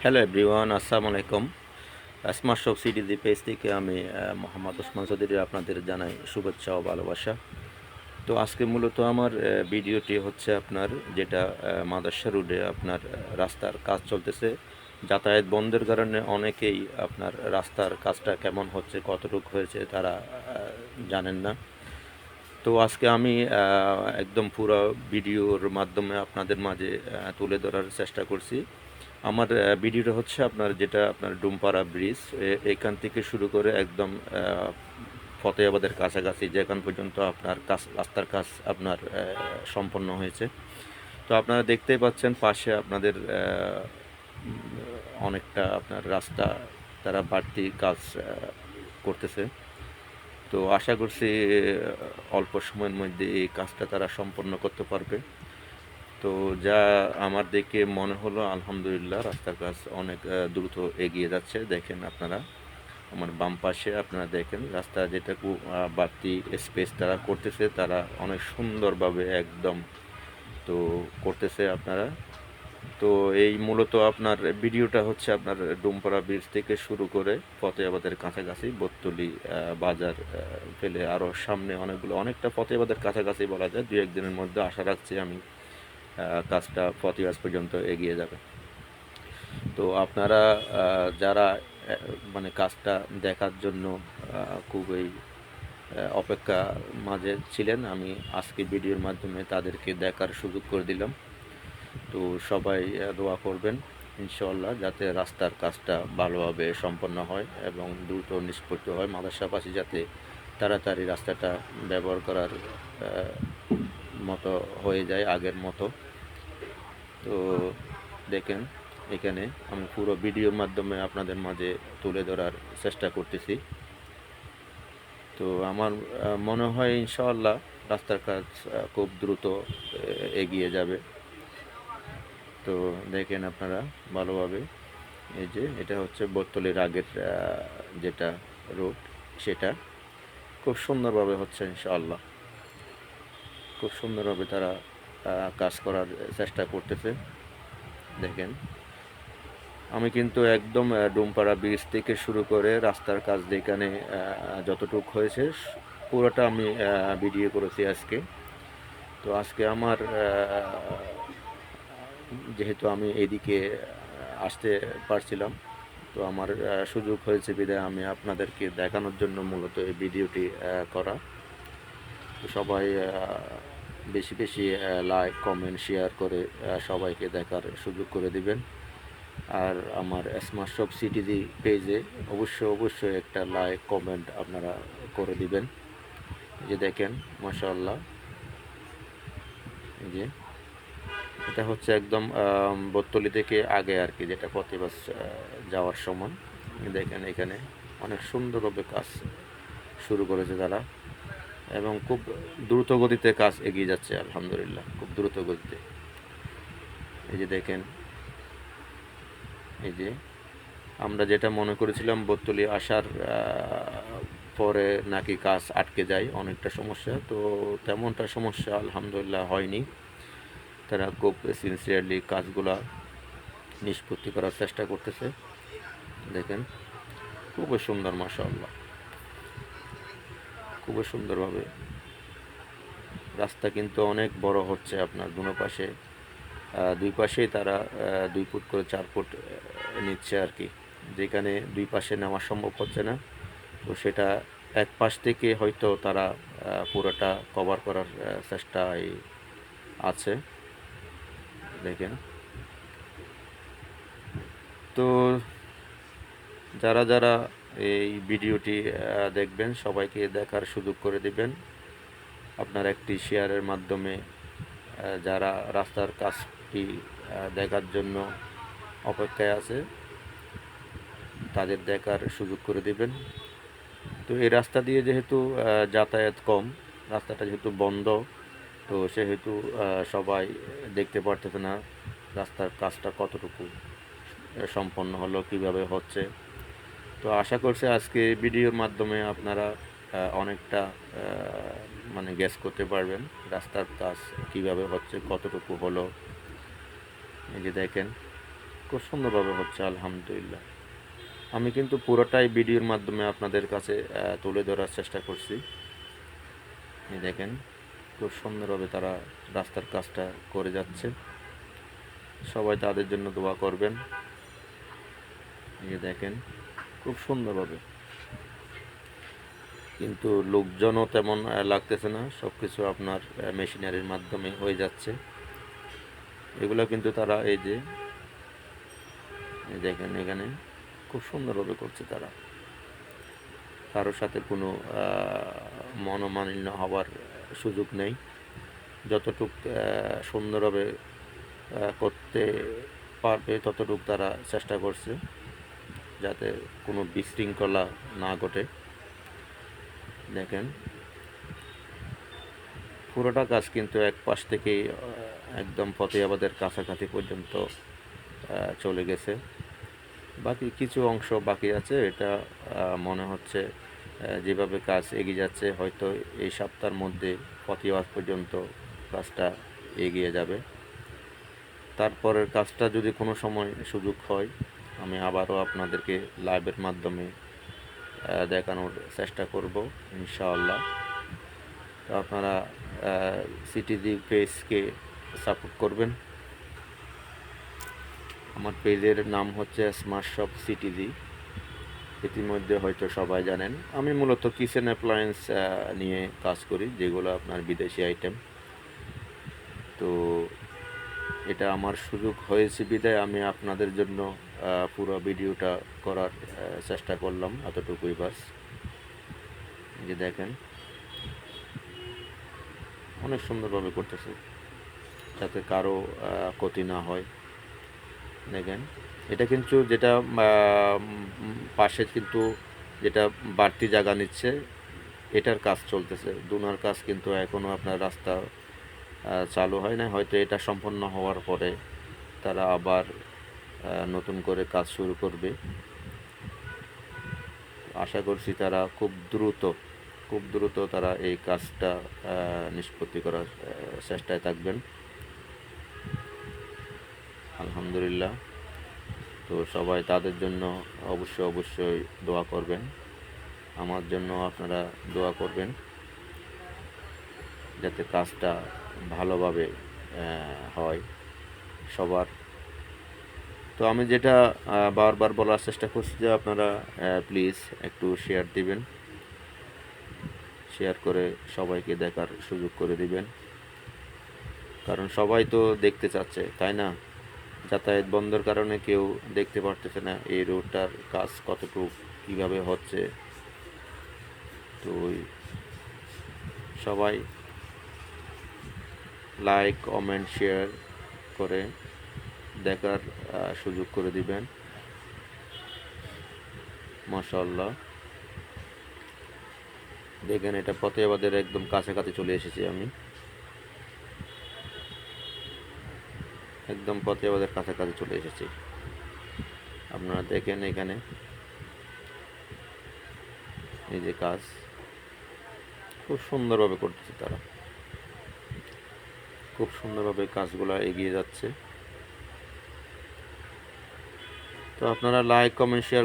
Hello everyone, আসসালামু আলাইকুম। Smart shop CTG page থেকে আমি মোহাম্মদ ওসমান চৌধুরী আপনাদের জানাই শুভেচ্ছা ও ভালোবাসা। তো আজকে মূলত আমার ভিডিওটি হচ্ছে আপনার যেটা মাদার্শা রোডে আপনার রাস্তার কাজ চলতেছে। যাতায়াত বন্ধের কারণে অনেকেই আপনার রাস্তার কাজটা কেমন হচ্ছে, কতটুকু হয়েছে তারা জানেন না। তো আজকে আমি একদম পুরো ভিডিওর মাধ্যমে আপনাদের মাঝে তুলে ধরার চেষ্টা করছি। আমার ভিডিওটা হচ্ছে আপনার যেটা আপনার ডুমপাড়া ব্রিজ, এখান থেকে শুরু করে একদম ফতেহাবাদের কাছাকাছি যেখান পর্যন্ত আপনার কাজ রাস্তার কাজ আপনার সম্পন্ন হয়েছে। তো আপনারা দেখতেই পাচ্ছেন পাশে আপনাদের অনেকটা আপনার রাস্তা তারা বাড়তি কাজ করতেছে। তো আশা করছি অল্প সময়ের মধ্যে এই কাজটা তারা সম্পন্ন করতে পারবে। তো যা আমার দেখে মনে হলো আলহামদুলিল্লাহ রাস্তার কাজ অনেক দ্রুত এগিয়ে যাচ্ছে। দেখেন আপনারা আমার বাম পাশে আপনারা দেখেন রাস্তা যেটুকু বাড়তি স্পেস তারা করতেছে, তারা অনেক সুন্দরভাবে একদম তো করতেছে আপনারা। তো এই মূলত আপনার ভিডিওটা হচ্ছে আপনার ডুমপাড়া ব্রিজ থেকে শুরু করে ফতেহাবাদের কাছাকাছি বটতলী বাজার ফেলে আরও সামনে অনেকটা ফতেহাবাদের কাছাকাছি বলা যায়। দু একদিনের মধ্যে আশা রাখছি আমি কাজটা ফতেহাবাদ পর্যন্ত এগিয়ে যাবে। তো আপনারা যারা মানে কাজটা দেখার জন্য খুবই অপেক্ষা মাঝে ছিলেন, আমি আজকে ভিডিওর মাধ্যমে তাদেরকে দেখার সুযোগ করে দিলাম। তো সবাই দোয়া করবেন ইনশাআল্লাহ যাতে রাস্তার কাজটা ভালোভাবে সম্পন্ন হয় এবং দ্রুত নিষ্পত্তি হয়, মাদ্রাসাবাসী যাতে তাড়াতাড়ি রাস্তাটা ব্যবহার করার মতো হয়ে যায় আগের মতো। তো দেখেন এখানে আমি পুরো ভিডিওর মাধ্যমে আপনাদের মাঝে তুলে ধরার চেষ্টা করতেছি। তো আমার মনে হয় ইনশাআল্লাহ রাস্তার কাজ খুব দ্রুত এগিয়ে যাবে। তো দেখেন আপনারা ভালোভাবে, এই যে এটা হচ্ছে বটতলীর আগের যেটা রোড, সেটা খুব সুন্দরভাবে হচ্ছে ইনশাআল্লাহ। খুব সুন্দরভাবে তারা কাজ করার চেষ্টা করতেছে। দেখেন আমি কিন্তু একদম ডুমপাড়া ব্রিজ থেকে শুরু করে রাস্তার কাজ যেখানে যতটুকু হয়েছে পুরোটা আমি ভিডিও করেছি আজকে। তো আজকে আমার যেহেতু আমি এইদিকে আসতে পারছিলাম, তো আমার সুযোগ হয়েছে বিধায় আমি আপনাদেরকে দেখানোর জন্য মূলত এই ভিডিওটি করা। তো সবাই বেশি বেশি লাইক কমেন্ট শেয়ার করে সবাইকে দেখার সুযোগ করে দিবেন। আর আমার স্মার্ট শপ সিটিজি পেজে অবশ্যই একটা লাইক কমেন্ট আপনারা করে দিবেন। এই যে দেখেন মাশাআল্লাহ, এই যে এটা হচ্ছে একদম বটতলী থেকে আগে আর কি, যেটা প্রতিবাস যাওয়ার সময়। দেখেন এখানে অনেক সুন্দরভাবে কাজ শুরু করেছে তারা এবং খুব দ্রুত গতিতে কাজ এগিয়ে যাচ্ছে আলহামদুলিল্লাহ, খুব দ্রুত গতিতে। এই যে দেখেন, এই যে আমরা যেটা মনে করেছিলাম বটতলী আসার পরে নাকি কাজ আটকে যায় অনেকটা সমস্যা, তো তেমনটা সমস্যা আলহামদুলিল্লাহ হয়নি। তারা খুব সিনসিয়ারলি কাজগুলা নিষ্পত্তি করার চেষ্টা করতেছে। দেখেন খুবই সুন্দর মাশাআল্লাহ, খুবই সুন্দরভাবে রাস্তা কিন্তু অনেক বড় হচ্ছে আপনার দুনো পাশে, দুই পাশেই তারা 2 ফুট করে 4 ফুট নিচ্ছে আর কি। যেখানে দুই পাশে নেওয়া সম্ভব হচ্ছে না, তো সেটা এক পাশ থেকে হয়তো তারা পুরোটা কভার করার চেষ্টায় আছে। দেখেন তো যারা যারা এই ভিডিওটি দেখবেন সবাইকে দেখার সুযোগ করে দিবেন আপনার একটি শেয়ারের মাধ্যমে। যারা রাস্তার কাজটি দেখার জন্য অপেক্ষায় আছে তাদের দেখার সুযোগ করে দিবেন। তো এই রাস্তা দিয়ে যেহেতু যাতায়াত কম, রাস্তাটা যেহেতু বন্ধ, তো সেহেতু সবাই দেখতে পারতেছে না রাস্তার কাজটা কতটুকু সম্পন্ন হলো, কিভাবে হচ্ছে। তো আশা করছি আজকে ভিডিওর মাধ্যমে আপনারা অনেকটা মানে গেস করতে পারবেন রাস্তার কাজ কিভাবে হচ্ছে, কতটুকু হলো। এই যে দেখেন খুব সুন্দরভাবে হচ্ছে আলহামদুলিল্লাহ। আমি কিন্তু পুরোটাই ভিডিওর মাধ্যমে আপনাদের কাছে তুলে ধরার চেষ্টা করছি। এই দেখেন খুব সুন্দরভাবে তারা রাস্তার কাজটা করে যাচ্ছে। সবাই তাদের জন্য দোয়া করবেন। এই দেখেন খুব সুন্দরভাবে, কিন্তু লোকজনও তেমন লাগতেছে না, সব কিছু আপনার মেশিনারির মাধ্যমে হয়ে যাচ্ছে। এগুলো কিন্তু তারা এই যে দেখেন এখানে খুব সুন্দরভাবে করছে তারা, কারোর সাথে কোনো মনোমালিন্য হওয়ার সুযোগ নেই। যতটুক সুন্দরভাবে করতে পারবে ততটুক তারা চেষ্টা করছে, যাতে কোনো বিশৃঙ্খলা না ঘটে। দেখেন পুরোটা কাজ কিন্তু এক পাশ থেকেই একদম ফতেয়াবাদের কাছাকাছি পর্যন্ত চলে গেছে। বাকি কিছু অংশ বাকি আছে, এটা মনে হচ্ছে যেভাবে কাজ এগিয়ে যাচ্ছে হয়তো এই সপ্তাহের মধ্যে ফতেয়াবাদ পর্যন্ত কাজটা এগিয়ে যাবে। তারপরের কাজটা যদি কোনো সময় সুযোগ হয় আমি আবারও আপনাদেরকে লাইভের মাধ্যমে দেখানোর চেষ্টা করব ইনশাআল্লাহ। তো আপনারা সিটিজি পেজকে সাপোর্ট করবেন। আমার পেজের নাম হচ্ছে স্মার্ট শপ সিটিজি, ইতিমধ্যে হয়তো সবাই জানেন। আমি মূলত কিচেন অ্যাপ্লায়েন্স নিয়ে কাজ করি, যেগুলো আপনার বিদেশি আইটেম। তো এটা আমার সুযোগ হয়েছে বিদায় আমি আপনাদের জন্য পুরো ভিডিওটা করার চেষ্টা করলাম, এতটুকুই বাস। যে দেখেন অনেক সুন্দরভাবে করতেছে, যাতে কারো ক্ষতি না হয়। দেখেন এটা কিন্তু যেটা পাশে কিন্তু যেটা বাড়তি জায়গা নিচ্ছে এটার কাজ চলতেছে, দুনার কাজ কিন্তু এখনও আপনার রাস্তা চালু হয় না। হয়তো এটা সম্পন্ন হওয়ার পরে তারা আবার নতুন করে কাজ শুরু করবে। আশা করছি তারা খুব দ্রুত তারা এই কাজটা নিষ্পত্তি করার চেষ্টায় থাকবেন আলহামদুলিল্লাহ। তো সবাই তাদের জন্য অবশ্যই দোয়া করবেন, আমার জন্য আপনারা দোয়া করবেন যাতে কাজটা ভালোভাবে হয় সবার। তো আমি যেটা বারবার বলার চেষ্টা করছি যে আপনারা প্লিজ একটু শেয়ার দিবেন, শেয়ার করে সবাইকে দেখার সুযোগ করে দিবেন, কারণ সবাই তো দেখতে চাচ্ছে, তাই না? যাতায়াত বন্ধের কারণে কেউ দেখতে পারতেছে না এই রোডটার কাজ কতটুকু কীভাবে হচ্ছে। তো সবাই লাইক কমেন্ট শেয়ার করে দেখার সুযোগ করে দিবেন। মাশাআল্লাহ দেখেন এটা ফতেয়াবাদের একদম কাছাকাছি চলে এসেছি আমি, একদম ফতেয়াবাদের কাছাকাছি চলে এসেছি। আপনারা দেখেন এখানে এই যে কাজ খুব সুন্দরভাবে করতেছে তারা, খুব সুন্দরভাবে কাজগুলো এগিয়ে যাচ্ছে। তো আপনারা লাইক কমেন্ট শেয়ার